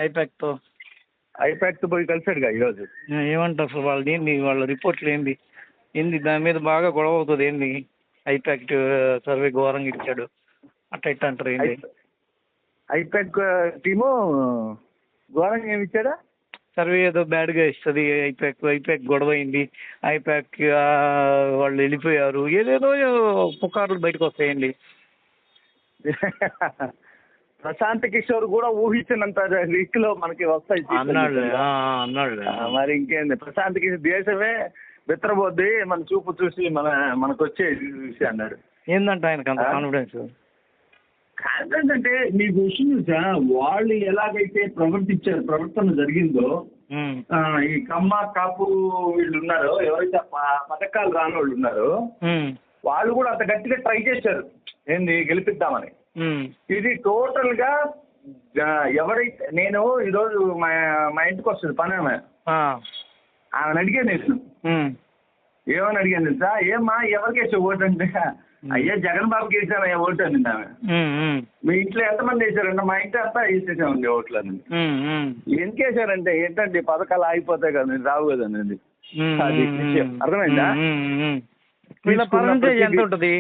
ఐపాక్తో ఐపాక్తో పోయి కలిసాడుగా ఈరోజు. ఏమంటారు అసలు వాళ్ళది ఏంది, వాళ్ళ రిపోర్ట్లు ఏంది ఏంది దాని మీద బాగా గొడవ అవుతుంది ఏంది? ఐపాక్ట్ సర్వే ఘోరంగా ఇచ్చాడు అట్ట ఇట్ట అంటారు ఏంది? ఐపాక్ టీము ఘోరంగా ఏమి ఇచ్చాడా? సర్వే ఏదో బ్యాడ్గా ఇస్తుంది, ఐపాక్ గొడవ అయింది, ఐపాక్ వాళ్ళు వెళ్ళిపోయారు, ఏదేదో పుకార్లు బయటకు వస్తాయండి. ప్రశాంత్ కిషోర్ కూడా ఊహించినంత రీతిలో మనకి వస్తాయి అన్నాడు అన్నాడు. మరి ఇంకేంది, ప్రశాంత్ కిషోర్ దేశమే బెత్తరబోద్ది మన చూపు చూసి మనకు వచ్చే చూసి అన్నాడు. ఏందంట ఆయనకు అంత కాన్ఫిడెన్స్? కాన్ఫిడెన్స్ అంటే నీకు విషయం చూసా, వాళ్ళు ఎలాగైతే ప్రవర్తన జరిగిందో ఈ కమ్మ కాపు వీళ్ళు ఉన్నారో, ఎవరైతే పథకాలు రాని వాళ్ళు ఉన్నారో వాళ్ళు కూడా అంత గట్టిగా ట్రై చేశారు ఏంది గెలిపిద్దామని. ఇది టోటల్ గా ఎవరైతే నేను ఈరోజు మా ఇంటికి వస్తుంది పని ఆమెను అడిగాను, నేను ఏమని అడిగాను తెలుసా, ఏమ్మా ఎవరికి వేసావు ఓటు అంటే, అయ్యా జగన్ బాబుకి వేసాను ఓటు అని ఆమె. మీ ఇంట్లో ఎంతమంది వేసారంటే, మా ఇంట్లో అంతా వేసేసామండి ఓట్లు అని. ఎందుకు వేసారంటే, ఏంటంటే పథకాలు ఆగిపోతాయి కదా, రావు కదండి. అది విషయం అర్థమైందా? వీళ్ళ పర్సంటేజ్ ఎంత ఉంటుంది?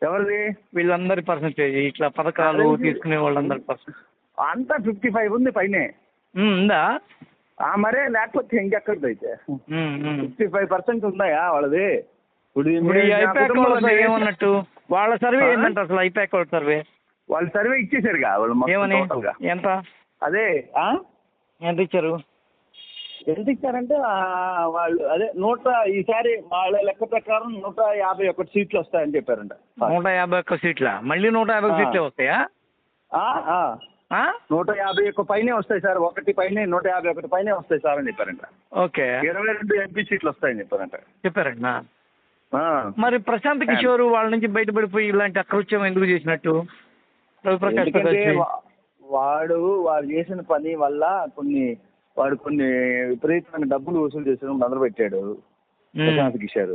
ఎవరిది? వీళ్ళందరి పర్సంటేజ్ ఇట్లా పథకాలు తీసుకునే వాళ్ళందరి పర్సెంట్ అంతా 55 ఉంది పైనే ఉందా? మరే లేకపోతే ఇంకెక్కడిది అయితే 55% ఉన్నాయా వాళ్ళది? ఏమన్నట్టు వాళ్ళ సర్వే ఏంటంటే అసలు ఐపాక్ వాళ్ళ సర్వే వాళ్ళు సర్వే ఇచ్చేసారుగా వాళ్ళు ఎంత? అదే ఎంత ఇచ్చారు? ఎంత ఇచ్చారంటే వాళ్ళు అదే ఈసారి వాళ్ళ లెక్క ప్రకారం 151 సీట్లు వస్తాయని చెప్పారంట. 151 సీట్ల? మళ్ళీ 150 సీట్లే వస్తాయా? 151 పైనే వస్తాయి సార్, 1 పైనే 151 పైనే వస్తాయి సార్ అని చెప్పారంట. ఓకే, 22 ఎంపీ సీట్లు వస్తాయని చెప్పారంట. మరి ప్రశాంత్ కిషోర్ వాళ్ళ నుంచి బయటపడిపోయి ఇలాంటి అకృత్యం ఎందుకు చేసినట్టు? వాళ్ళు చేసిన పని వల్ల కొన్ని విపరీతమైన డబ్బులు వసూలు చేసడం మొదలుపెట్టాడు ప్రశాంత్ కిషోర్.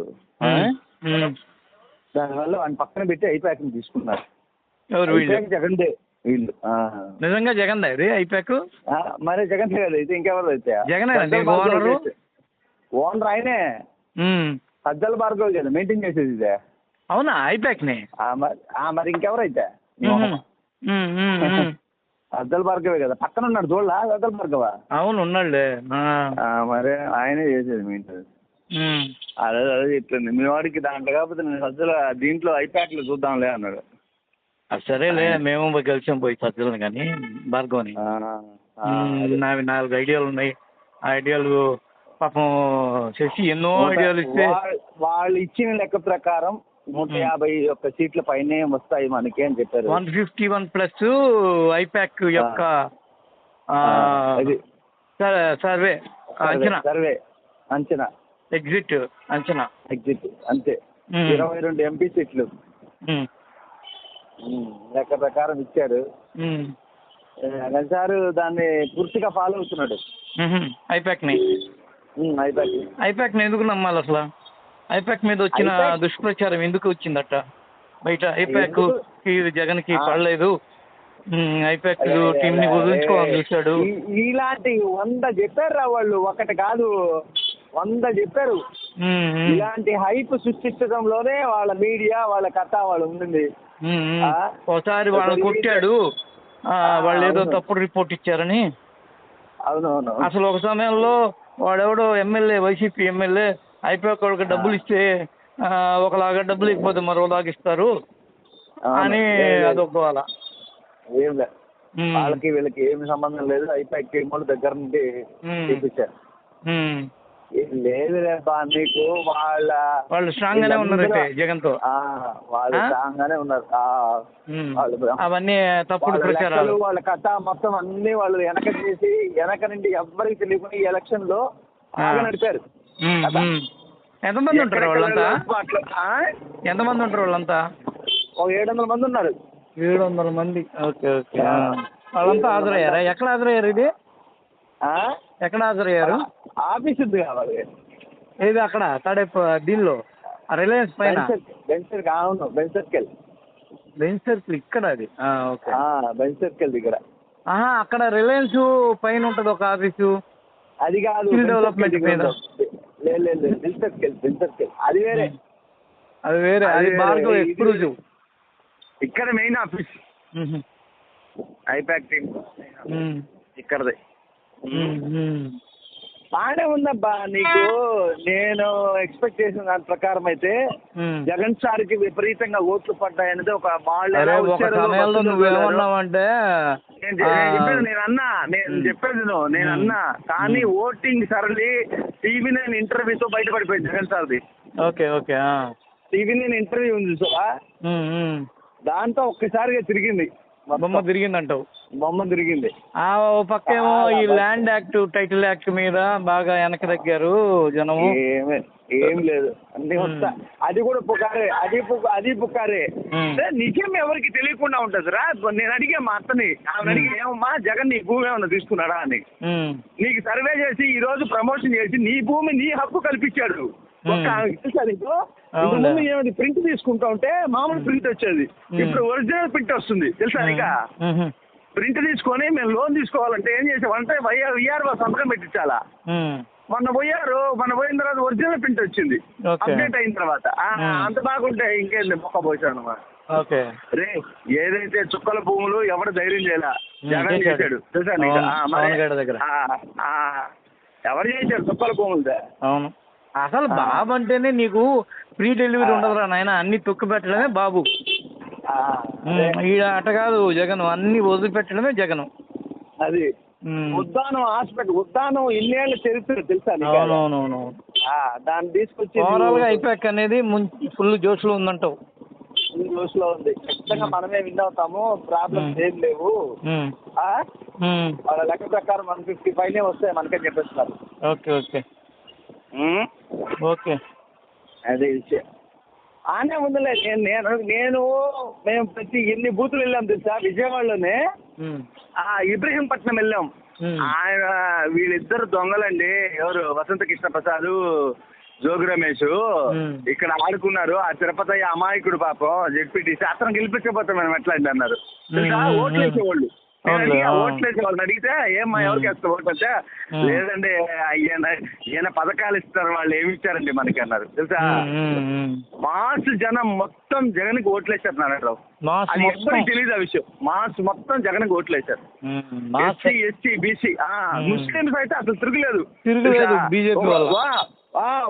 దానివల్ల వాడిని పక్కన పెట్టి ఐపాక్ తీసుకున్నారు. జగన్ వీళ్ళు నిజంగా జగన్ అది ఐపాక్? మరి జగన్ కదా అయితే ఇంకెవరు అయితే? జగన్ ఓనర్ ఆయనే, సజ్జల భార్గవ్ కదా మెయింటైన్ చేసేది ఇదే. అవునా ఐపాక్ ని? మరి ఇంకెవరైతే? సజ్జల భార్గవే కదా, పక్కన ఉన్నాడు చూడలా సజ్జల భార్గవ? అవును ఉన్నాడు. మరి ఆయనే చేసేది మెయింటైన్. అదే చెప్తుంది మీ వాడికి దాంట్లో, కాకపోతే నేను సజ్జల దీంట్లో ఐపాక్ లో చూద్దాంలే అన్నాడు. సరేలే, మేము కలిసాం పోయి సజ్జలను కానీ భార్గవని. నావి 4 ఐడియాలు ఉన్నాయి. ఆ ఐడియాలు పాపం చేసి ఎన్నో ఐడియాలు ఇస్తే వాళ్ళు ఇచ్చిన లెక్క ప్రకారం 151 సీట్ల పైనే వస్తాయి మనకి అని చెప్పారు. 151 ప్లస్ ఐపాక్ యొక్క సర్వే అంచనా ఎగ్జిట్ అంతే 22 ఎంపీ సీట్లు లెక్క ప్రకారం ఇచ్చారు. సార్ దాన్ని పూర్తిగా ఫాలో అవుతున్నాడు ఐపాక్ ని ఎందుకు నమ్మాలి అసలు? ఐపాక్ మీద వచ్చిన దుష్ప్రచారం ఎందుకు వచ్చిందట బయట? ఐపాక్ జగన్ కి పడలేదు, ఐపాక్ టీం ని వదిలించుకోవాలని చూశాడు. ఇలాంటి 100 చెప్పారు రా వాళ్ళు, ఒకటి కాదు 100 చెప్పారు. ఇలాంటి హైప్ సృష్టించడంలోనే వాళ్ళ మీడియా వాళ్ళ కథ వాళ్ళు ఉంటుంది. ఒకసారి వాళ్ళని కొట్టాడు, వాళ్ళు ఏదో తప్పుడు రిపోర్ట్ ఇచ్చారని. అవునవును, అసలు ఒక సమయంలో వాడెవడో ఎమ్మెల్యే, వైసీపీ ఎమ్మెల్యే ఐపాక్ వాళ్ళకి డబ్బులు ఇస్తే ఒకలాగా, డబ్బులు ఇకపోతే మరోలాగా ఇస్తారు అని అదొక వాళ్ళ. వాళ్ళకి వీళ్ళకి ఏమి సంబంధం లేదు, ఐపాక్ టీం వాళ్ళ దగ్గర నుండి చూపించారు. లేదు రేపా నీకు వాళ్ళు స్ట్రాంగ్ గానే ఉన్నారు జగన్ తో, వాళ్ళు స్ట్రాంగ్ గానే ఉన్నారు. అవన్నీ తప్పుడు ప్రచారాలు, వాళ్ళ కథ మొత్తం అన్ని వాళ్ళు వెనక నుండి ఎవ్వరికి తెలియకుండా ఈ ఎలక్షన్ లో నడిపారు. ఎంతమంది ఉంటారు వాళ్ళంతా? ఎంతమంది ఉంటారు వాళ్ళంతా? 700 మంది ఉన్నారు. 700 మంది. ఓకే ఓకే, వాళ్ళంతా హాజరయ్యారా? ఎక్కడ హాజరయ్యారు? ఇది ఎక్కడ హాజరయ్యారు? ఆఫీస్ ఉంది కావాలి. ఏది అక్కడ తడేపు దీనిలో రిలయన్స్ పైన బెంచ్ సర్కిల్ ఇక్కడ అది. ఓకే, బెంచ్ సర్కిల్ దగ్గర అక్కడ రిలయన్స్ పైన ఉంటుంది ఒక ఆఫీసు, అది కాదు, స్కిల్ డెవలప్మెంట్ మీద. లేదు బిల్సర్కెల్ అది వేరే. అది వేరే, అది భార్గవ్ ఎక్స్క్లూజివ్. ఇక్కడ మెయిన్ ఆఫీస్ ఐపాక్ టీమ్ ఇక్కడదే. బాగానే ఉందబ్బా నీకు. నేను ఎక్స్పెక్ట్ చేసిన దాని ప్రకారం అయితే జగన్ సార్కి విపరీతంగా ఓట్లు పడ్డాయనేది ఒక సమయంలో నువ్వేమన్నావంటే నేను చెప్పేది నేను అన్నా, కానీ ఓటింగ్ సరళి టీవీ నేను ఇంటర్వ్యూతో బయటపడిపోయింది జగన్ సార్ది. Okay okay. టీవీ నేను ఇంటర్వ్యూ ఉంది చూసా, దాంతో ఒక్కసారిగా తిరిగింది, బొమ్మ తిరిగిందంటావు. బొమ్మ తిరిగింది. పక్క ఏమో ఈ ల్యాండ్ యాక్ట్, టైటిల్ యాక్ట్ మీద బాగా వెనక తగ్గారు జనము. ఏం లేదు, అన్ని వస్తా. అది కూడా పుకారే, అది పుకారే. నిజం ఎవరికి తెలియకుండా ఉంటది రా. నేను అడిగా మా అత్తని, ఆమె అడిగి ఏమమ్మా జగన్ నీ భూమి ఏమన్నా తీసుకున్నాడా అని. నీకు సర్వే చేసి ఈ రోజు ప్రమోషన్ చేసి నీ భూమి నీ హక్కు కల్పించాడు. ఏమైంది, ప్రింట్ తీసుకుంటా ఉంటే మామూలు ప్రింట్ వచ్చేది, ఇప్పుడు ఒరిజినల్ ప్రింట్ వస్తుంది తెలుసా నీకా. ప్రింట్ తీసుకొని మేము లోన్ తీసుకోవాలంటే ఏం చేసామంటే విఆర్ఓ సంతకం పెట్టించాలా. మొన్న పోయిన తర్వాత ఒరిజినల్ ప్రింట్ వచ్చింది అప్డేట్ అయిన తర్వాత. అంత బాగుంటే ఇంకేంది మొక్క పోసాను. రే ఏదైతే చుక్కల భూములు ఎవరు ధైర్యం చేయాల, జగన్ చేశాడు తెలుసా నీకు. ఎవరు చేశారు చుక్కల భూములు? అవును, అసలు బాబు అంటేనే నీకు ఫ్రీ డెలివరీ ఉండదురా నాయన, అన్ని తొక్కు పెట్టడమే బాబు. ఈడ అట కాదు జగన్, అన్ని వదిలిపెట్టడమే జగన్. అది ఉద్దానం హాస్పిటల్, ఉద్దానం ఇన్నేళ్ళ చరిత్ర తెలుసా? అవునవునవును. దాన్ని తీసుకొచ్చి ఓవరాల్ గా ఐపాక్ అనేది ఫుల్ జోష్ లో ఉందంటావు. ఫుల్ జోష్ లో ఉంది, ఖచ్చితంగా మనమే విన్ అవుతాము, ప్రాబ్లమ్స్ ఏం లేవు. వాళ్ళ లెక్క ప్రకారం 155 వస్తాయి మనకని చెప్పేస్తున్నారు. Okay okay okay. అదే విషయం. ఆనే ఉందిలే. మేము ప్రతి ఎన్ని బూతులు వెళ్ళాం తెలుసా విజయవాడలోనే. ఇబ్రహీంపట్నం వెళ్ళాం. ఆయన వీళ్ళిద్దరు దొంగలండి, ఎవరు వసంత కృష్ణ ప్రసాద్, జోగి రమేష్ ఇక్కడ ఆడుకున్నారు. ఆ తిరుపతి అమాయకుడు పాపం జెడ్పీటీసీ అతను గెలిపించకపోతాం మేము ఎట్లా అన్నారు. ఓట్లు వేసేవాళ్ళు, ఓట్లు వేసేవాళ్ళని అడిగితే ఏమ్మా ఎవరికి వేస్తారు ఓట్లు అంటే, లేదండి ఈయన పథకాలు ఇస్తారు, వాళ్ళు ఏమి ఇచ్చారండి మనకి అన్నారు తెలుసా. మాస్ జనం మొత్తం జగన్ కి ఓట్లు వేసేస్తున్నారు. అది ఎప్పటికి తెలియదు ఆ విషయం. మాస్ మొత్తం జగన్ కి ఓట్లు వేశారు. ఎస్సీ బీసీ ముస్లింస్ అయితే అసలు తిరగలేదు.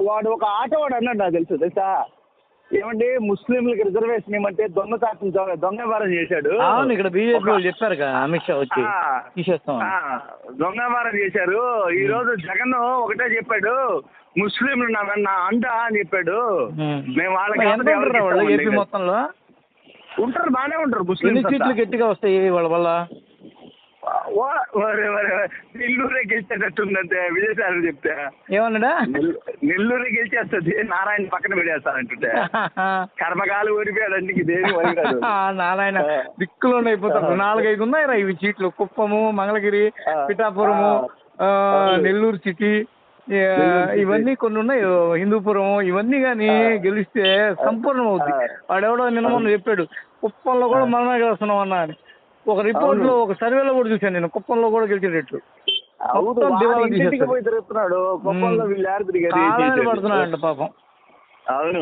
వాడు ఒక ఆటోవాడు అన్నాడు నాకు తెలుసా, ఏమంటే ముస్లింలకు రిజర్వేషన్ ఏమంటే దొంగ వ్యవహారం చేశాడు. ఇక్కడ బీజేపీ వాళ్ళు చెప్పారు అమిత్ షా వచ్చి తీసేస్తాం, దొంగ వ్యవహారం చేశారు. ఈ రోజు జగన్ ఒకటే చెప్పాడు, ముస్లింలు నా అండ అని చెప్పాడు. మేము వాళ్ళకి ఏపీ మొత్తంలో ఉంటారు, బాగానే ఉంటారు ముస్లిం. సీట్లు గట్టిగా వస్తాయి వాళ్ళ వల్ల. నెల్లూరే గెలిచేటట్టుందంటే విజయసాయి చెప్తే ఏమన్నాడా, నెల్లూరే గెలిచేస్తుంది, నారాయణ పక్కన పెడేస్తానంటుంటే కర్మకాలు ఓడిపోయాడండి. దేని నారాయణ దిక్కులో అయిపోతారు. 4-5 ఉన్నాయి ఇవి సీట్లు, కుప్పము, మంగళగిరి, పిఠాపురము, నెల్లూరు సిటీ, ఇవన్నీ కొన్ని ఉన్నాయి, హిందూపురం, ఇవన్నీ కానీ గెలిస్తే సంపూర్ణం అవుతుంది. వాడెవడో నిన్న మొన్న చెప్పాడు కుప్పంలో కూడా మనమే గెలుస్తున్నాం అన్నా అని. ఒక రిపోర్ట్ లో, ఒక సర్వేలో కూడా చూశాను నేను, కుప్పంలో కూడా గెలిచేటట్టు. పడుతున్నాడు పాపం. అవును.